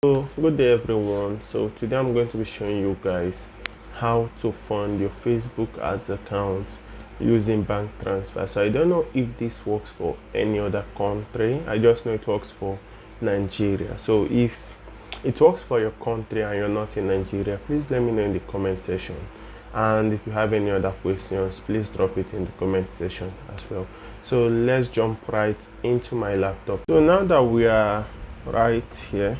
So good day everyone. So today I'm going to be showing you guys how to fund your Facebook ads account using bank transfer. So I don't know if this works for any other country. I just know it works for Nigeria. So if it works for your country and you're not in Nigeria, please let me know in the comment section. And if you have any other questions, please drop it in the comment section as well. So let's jump right into my laptop. So now that we are right here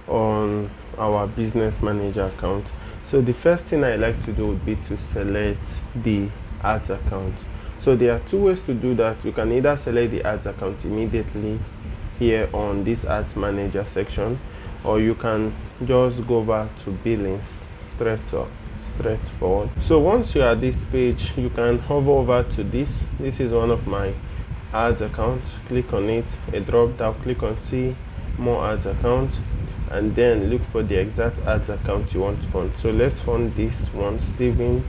on our business manager account, so the first thing I like to do would be to select the ads account. So there are two ways to do that. You can either select the ads account immediately here on this ads manager section, or you can just go over to billings straightforward. So once you are at this page, you can hover over to this is one of my ads accounts. Click on it, a drop down, click on see more ads account, and then look for the exact ads account you want to fund. So let's fund this one, Steven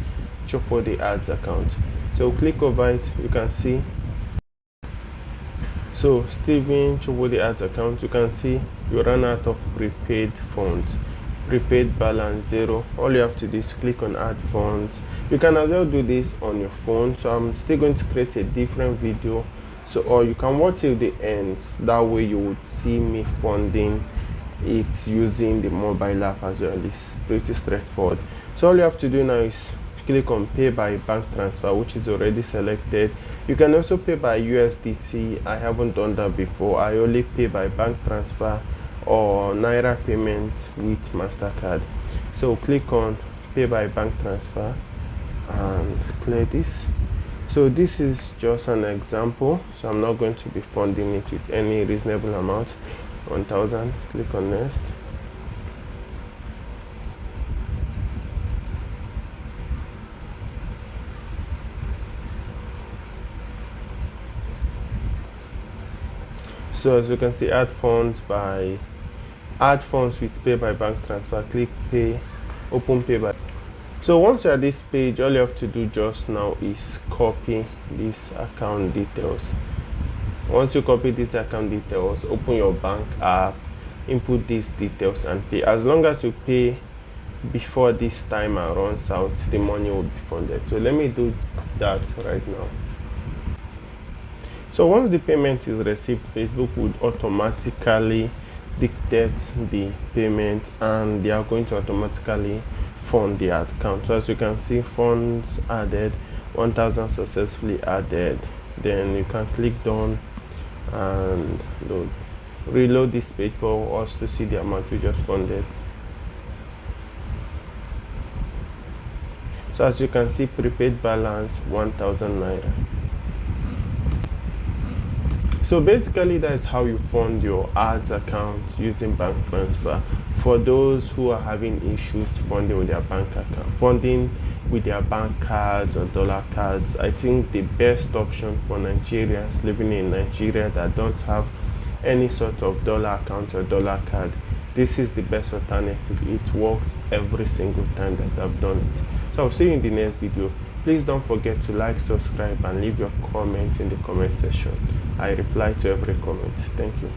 Chopodi ads account. So click over it, you can see, so Steven Chopodi ads account, you can see you ran out of prepaid funds, prepaid balance 0. All you have to do is click on add funds. You can as well do this on your phone, so I'm still going to create a different video, so or you can watch till the end, that way you would see me funding it using the mobile app as well. It's pretty straightforward. So all you have to do now is click on pay by bank transfer, which is already selected. You can also pay by USDT. I haven't done that before. I only pay by bank transfer or Naira payment with MasterCard. So click on pay by bank transfer and clear this. So this is just an example, so I'm not going to be funding it with any reasonable amount. 1000. Click on next. So as you can see, add funds with pay by bank transfer. Click pay, open pay by. So once you're at this page, all you have to do just now is copy this account details. Once you copy this account details, open your bank app, input these details and pay. As long as you pay before this timer runs out, the money will be funded. So let me do that right now. So once the payment is received, Facebook would automatically dictate the payment and they are going to automatically fund the account. So as you can see, funds added, 1000 successfully added. Then you can click done and reload this page for us to see the amount we just funded. So as you can see, prepaid balance 1000 naira. So basically that is how you fund your ads account using bank transfer. For those who are having issues funding with their bank account, funding with their bank cards or dollar cards, I think the best option for Nigerians living in Nigeria that don't have any sort of dollar account or dollar card, this is the best alternative. It works every single time that I've done it. So I'll see you in the next video. Please don't forget to like, subscribe and leave your comment in the comment section. I reply to every comment. Thank you.